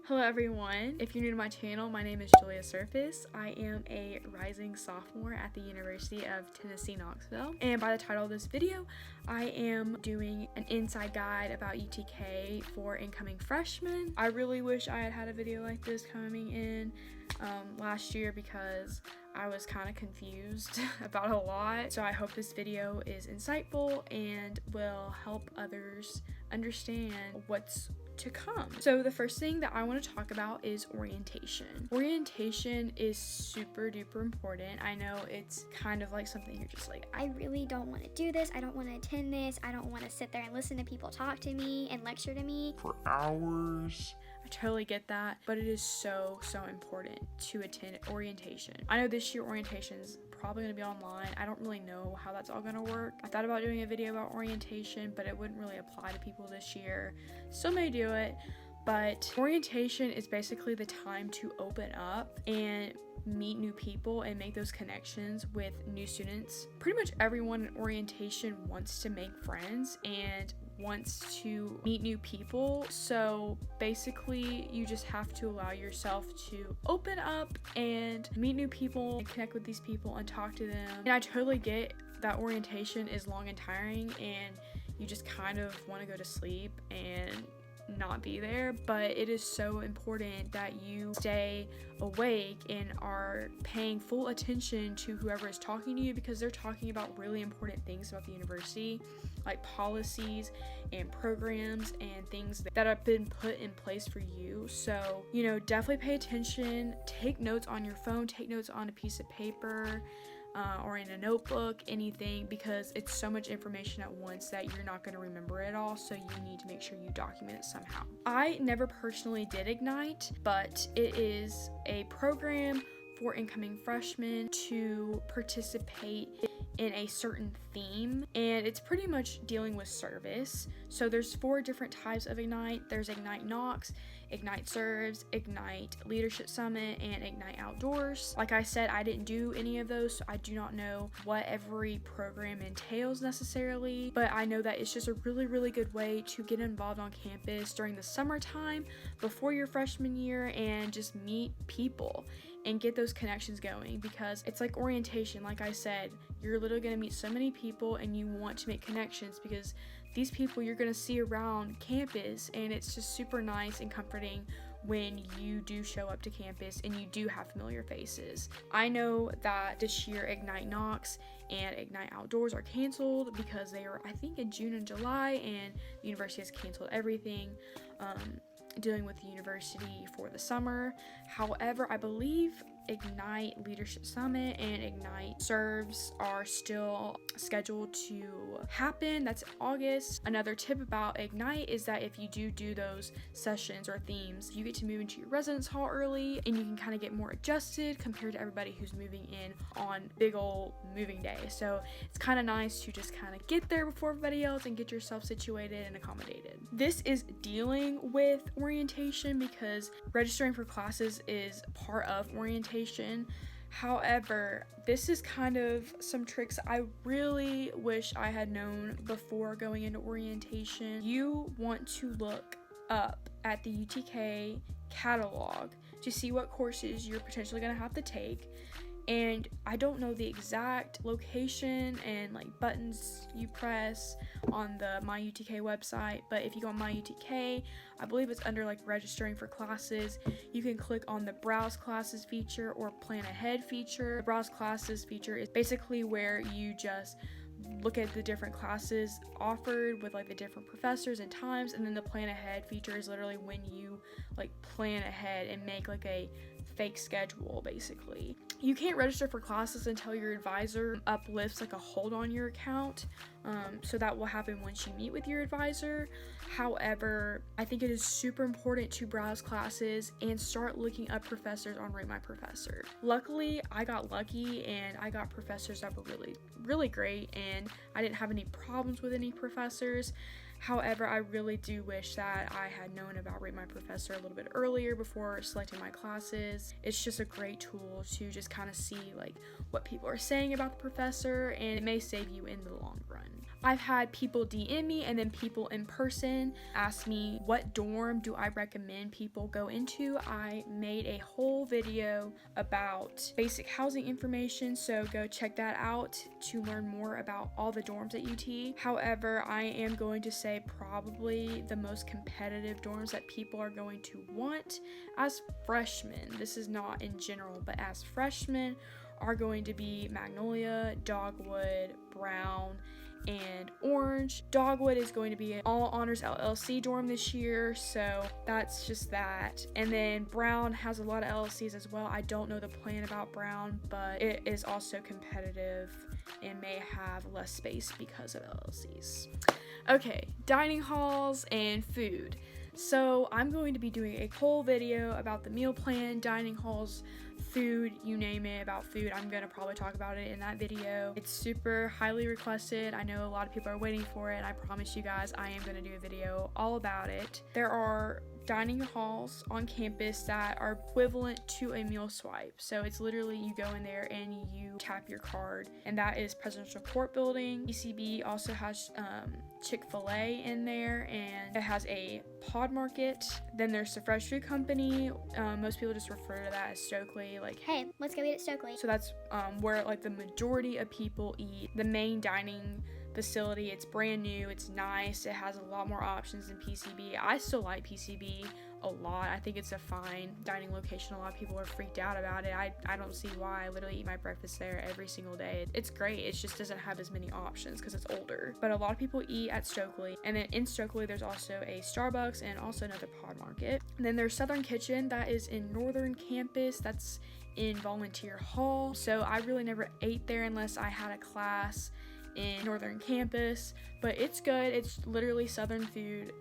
Hello everyone, if you're new to my channel, my name is Juliasurface. I am a rising sophomore at the University of Tennessee, Knoxville, and by the title of this video, I am doing an inside guide about UTK for incoming freshmen. I really wish I had had a video like this coming in last year because I was kind of confused about a lot, so I hope this video is insightful and will help others understand what's to come. So the first thing that I want to talk about is orientation. Orientation is super duper important. I know it's kind of like something you're just like, I really don't want to do this. I don't want to attend this. I don't want to sit there and listen to people talk to me and lecture to me for hours. I totally get that, but it is so important to attend orientation. I know this year orientation's probably going to be online. I don't really know how that's all going to work. I thought about doing a video about orientation, but it wouldn't really apply to people this year. Still may do it, but orientation is basically the time to open up and meet new people and make those connections with new students. Pretty much everyone in orientation wants to make friends and wants to meet new people, so basically you just have to allow yourself to open up and meet new people and connect with these people and talk to them. And I totally get that orientation is long and tiring and you just kind of want to go to sleep and not be there, but it is so important that you stay awake and are paying full attention to whoever is talking to you, because they're talking about really important things about the university, like policies and programs and things that have been put in place for you. So, definitely pay attention, take notes on your phone, take notes on a piece of paper, or in a notebook, anything, because it's so much information at once that you're not going to remember it all, so you need to make sure you document it somehow. I never personally did Ignite, but it is a program for incoming freshmen to participate in a certain theme, and it's pretty much dealing with service. So there's 4 different types of Ignite. There's Ignite Knox, Ignite Serves, Ignite Leadership Summit, and Ignite Outdoors. Like I said, I didn't do any of those, so I do not know what every program entails necessarily, but I know that it's just a really good way to get involved on campus during the summertime before your freshman year and just meet people and get those connections going, because it's like orientation. Like I said, you're literally going to meet so many people and you want to make connections because these people you're going to see around campus, and it's just super nice and comforting when you do show up to campus and you do have familiar faces. I know that this year Ignite Knox and Ignite Outdoors are canceled because they were, I think, in June and July, and the university has canceled everything dealing with the university for the summer. However, I believe Ignite Leadership Summit and Ignite Serves are still scheduled to happen. That's August. Another tip about Ignite is that if you do those sessions or themes, you get to move into your residence hall early and you can kind of get more adjusted compared to everybody who's moving in on big old moving day. So it's kind of nice to just kind of get there before everybody else and get yourself situated and accommodated. This is dealing with orientation because registering for classes is part of orientation. However, this is kind of some tricks I really wish I had known before going into orientation. You want to look up at the UTK catalog to see what courses you're potentially going to have to take. And I don't know the exact location and buttons you press on the My UTK website, but if you go on My UTK, I believe it's under registering for classes. You can click on the browse classes feature or plan ahead feature. The browse classes feature is basically where you just look at the different classes offered with the different professors and times, and then the plan ahead feature is literally when you plan ahead and make a fake schedule. Basically, you can't register for classes until your advisor uplifts a hold on your account, so that will happen once you meet with your advisor. However, I think it is super important to browse classes and start looking up professors on Rate My Professor. Luckily, I got lucky and I got professors that were really great, and I didn't have any problems with any professors. However, I really do wish that I had known about Rate My Professor a little bit earlier before selecting my classes. It's just a great tool to just kind of see like what people are saying about the professor, and it may save you in the long run. I've had people DM me and then people in person ask me what dorm do I recommend people go into. I made a whole video about basic housing information, so go check that out to learn more about all the dorms at UT. However, I am going to say probably the most competitive dorms that people are going to want as freshmen, this is not in general, but as freshmen, are going to be Magnolia, Dogwood, Brown, and Orange. Dogwood is going to be an all honors LLC dorm this year, so that's just that. And then Brown has a lot of LLCs as well. I don't know the plan about Brown, but it is also competitive and may have less space because of LLCs. Okay, dining halls and food. So I'm going to be doing a whole video about the meal plan, dining halls, food, you name it, about food. I'm gonna probably talk about it in that video. It's super highly requested. I know a lot of people are waiting for it, and I promise you guys I am gonna do a video all about it. There are dining halls on campus that are equivalent to a meal swipe. So it's literally you go in there and you tap your card, and that is Presidential Court Building. PCB also has Chick-fil-A in there, and it has a Pod Market. Then there's the Fresh Food Company. Most people just refer to that as Stokely. Like, Hey, let's go eat at Stokely. so that's where like the majority of people eat. The main dining facility, it's brand new, it's nice, it has a lot more options than PCB. I still like PCB a lot. I think it's a fine dining location. A lot of people are freaked out about it. I don't see why. I literally eat my breakfast there every single day. It's great. It just doesn't have as many options because it's older. But a lot of people eat at Stokely. And then in Stokely, there's also a Starbucks and also another Pod Market. And then there's Southern Kitchen that is in Northern Campus. That's in Volunteer Hall. So I really never ate there unless I had a class in Northern Campus, but it's good. It's literally Southern food.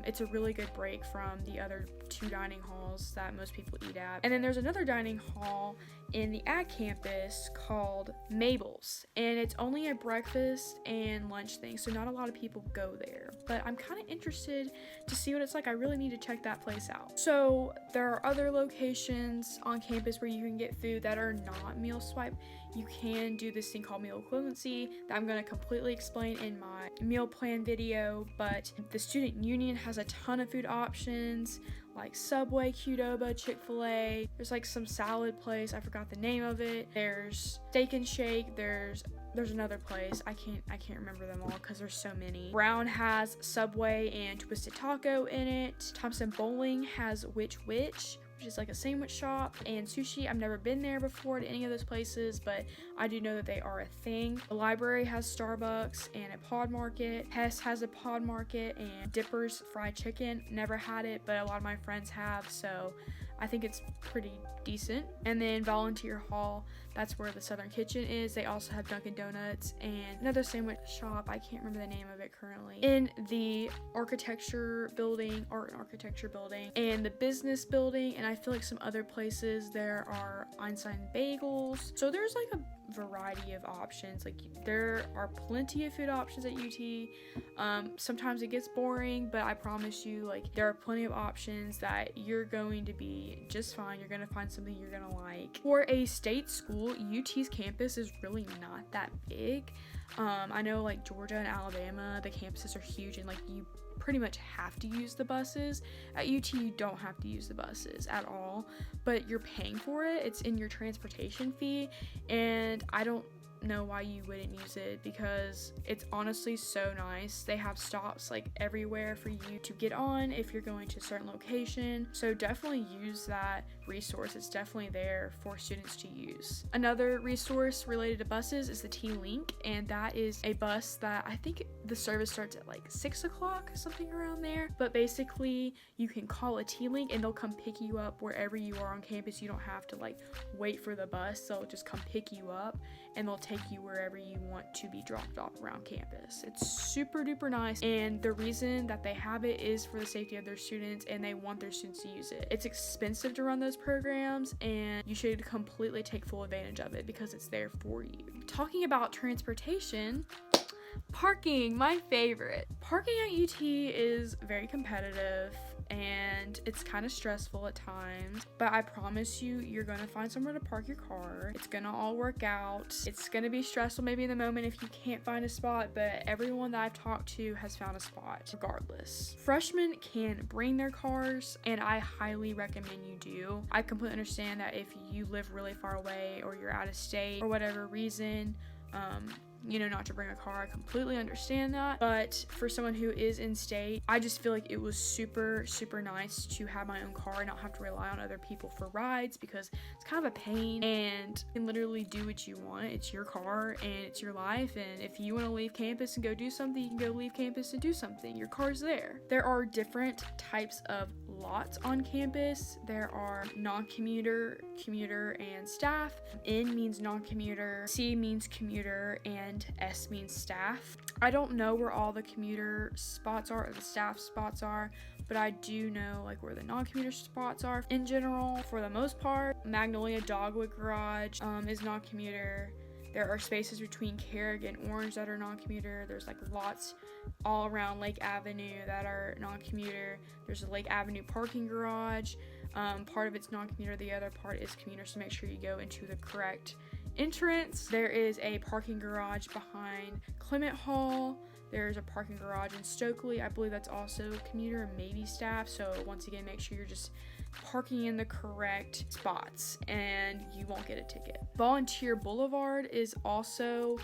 It's a really good break from the other two dining halls that most people eat at. And then there's another dining hall in the Ag campus called Mabel's, and it's only a breakfast and lunch thing, so not a lot of people go there, but I'm kind of interested to see what it's like. I really need to check that place out. So there are other locations on campus where you can get food that are not meal swipe. You can do this thing called meal equivalency that I'm going to completely explain in my meal plan video, but the student union has a ton of food options like Subway, Qdoba, Chick-fil-A. There's like some salad place, I forgot the name of it. There's Steak and Shake. There's another place. I can't remember them all because there's so many. Brown has Subway and Twisted Taco in it. Thompson Bowling has Which, which is like a sandwich shop, and sushi. I've never been there before to any of those places, but I do know that they are a thing. The library has Starbucks and a Pod Market. Hess has a Pod Market and Dipper's Fried Chicken. Never had it, but a lot of my friends have, so I think it's pretty decent. And then Volunteer Hall, that's where the Southern Kitchen is. They also have Dunkin' Donuts and another sandwich shop. I can't remember the name of it currently. In the architecture building, art and architecture building, and the business building, and I feel like some other places, there are Einstein Bagels. So there's like a variety of options. Like there are plenty of food options at UT. Sometimes it gets boring, but I promise you, like, there are plenty of options that you're going to be just fine. You're gonna find something you're gonna like. For a state school, UT's campus is really not that big. I know like Georgia and Alabama, the campuses are huge, and like you pretty much have to use the buses. At UT, you don't have to use the buses at all, but you're paying for it. It's in your transportation fee, and I don't know why you wouldn't use it because it's honestly so nice. They have stops like everywhere for you to get on if you're going to a certain location, so definitely use that resource. It's definitely there for students to use. Another resource related to buses is the T-Link, and that is a bus that I think the service starts at like 6 o'clock, something around there, but basically you can call a T-Link and they'll come pick you up wherever you are on campus. You don't have to like wait for the bus. They'll just come pick you up and they'll take you wherever you want to be dropped off around campus. It's super duper nice, and the reason that they have it is for the safety of their students, and they want their students to use it. It's expensive to run those programs, and you should completely take full advantage of it because it's there for you. Talking about transportation, Parking, my favorite. Parking at UT is very competitive and it's kind of stressful at times, but I promise you, you're gonna find somewhere to park your car. It's gonna all work out. It's gonna be stressful maybe in the moment if you can't find a spot, but everyone that I've talked to has found a spot regardless. Freshmen can bring their cars, and I highly recommend you do. I completely understand that if you live really far away or you're out of state or whatever reason, not to bring a car. I completely understand that. But for someone who is in state, I just feel like it was super, super nice to have my own car and not have to rely on other people for rides, because it's kind of a pain and you can literally do what you want. It's your car and it's your life. And if you want to leave campus and go do something, you can go leave campus and do something. Your car's there. There are different types of lots on campus. There are non-commuter, commuter, and staff. N means non-commuter, C means commuter, and S means staff. I don't know where all the commuter spots are or the staff spots are, but I do know like where the non-commuter spots are. In general, for the most part, Magnolia Dogwood Garage is non-commuter. There are spaces between Carrick and Orange that are non-commuter. There's like lots all around Lake Avenue that are non-commuter. There's a Lake Avenue parking garage. Part of it's non-commuter, the other part is commuter, so make sure you go into the correct entrance. There is a parking garage behind Clement Hall. There's a parking garage in Stokely. I believe that's also commuter and maybe staff. So once again, make sure you're just parking in the correct spots and you won't get a ticket. Volunteer Boulevard is also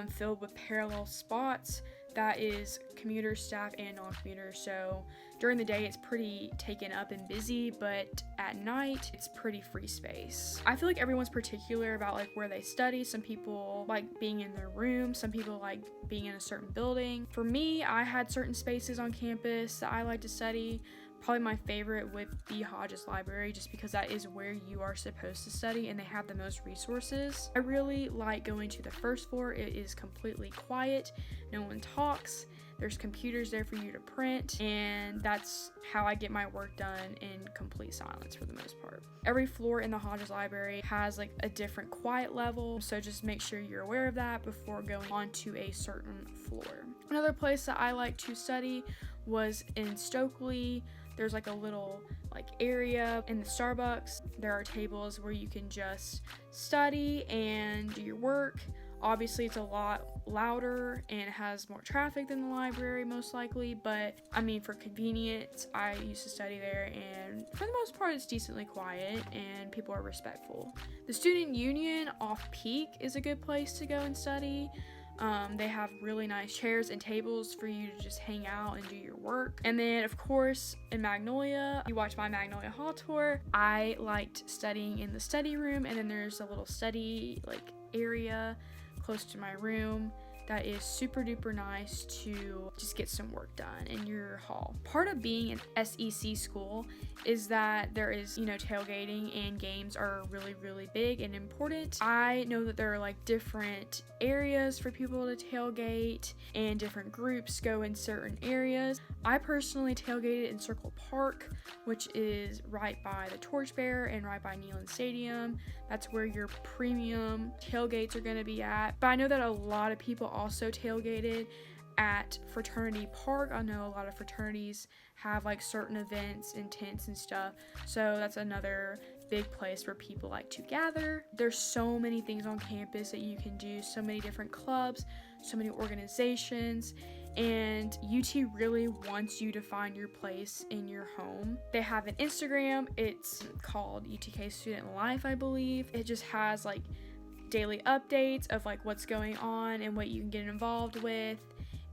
filled with parallel spots. That is commuter, staff, and non-commuter. So during the day, it's pretty taken up and busy, but at night, it's pretty free space. I feel like everyone's particular about like where they study. Some people like being in their room. Some people like being in a certain building. For me, I had certain spaces on campus that I like to study. Probably my favorite would be Hodges Library, just because that is where you are supposed to study and they have the most resources. I really like going to the first floor. It is completely quiet. No one talks. There's computers there for you to print, and that's how I get my work done in complete silence for the most part. Every floor in the Hodges Library has like a different quiet level, so just make sure you're aware of that before going onto a certain floor. Another place that I like to study was in Stokely. There's like a little like area in the Starbucks. There are tables where you can just study and do your work. Obviously, it's a lot louder and has more traffic than the library, most likely, but I mean, for convenience, I used to study there, and for the most part, it's decently quiet and people are respectful. The Student Union off Peak is a good place to go and study. They have really nice chairs and tables for you to just hang out and do your work. And then, of course, in Magnolia, you watch my Magnolia Hall tour. I liked studying in the study room, and then there's a little study like area close to my room that is super duper nice to just get some work done in your hall. Part of being an SEC school is that there is, tailgating, and games are really, really big and important. I know that there are like different areas for people to tailgate and different groups go in certain areas. I personally tailgated in Circle Park, which is right by the Torchbearer and right by Neyland Stadium. That's where your premium tailgates are going to be at. But I know that a lot of people also tailgated at Fraternity Park. I know a lot of fraternities have like certain events and tents and stuff, so that's another big place where people like to gather. There's so many things on campus that you can do, so many different clubs, so many organizations, and UT really wants you to find your place in your home. They have an Instagram. It's called UTK Student Life, I believe. It just has like daily updates of like what's going on and what you can get involved with,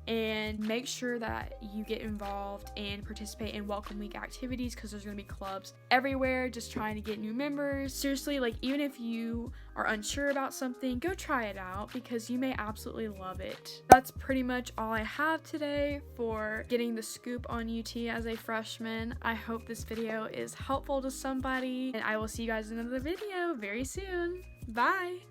and make sure that you get involved and participate in welcome week activities, because there's going to be clubs everywhere just trying to get new members. Seriously, like even if you are unsure about something, go try it out because you may absolutely love it. That's pretty much all I have today for getting the scoop on UT as a freshman. I hope this video is helpful to somebody, and I will see you guys in another video very soon. Bye!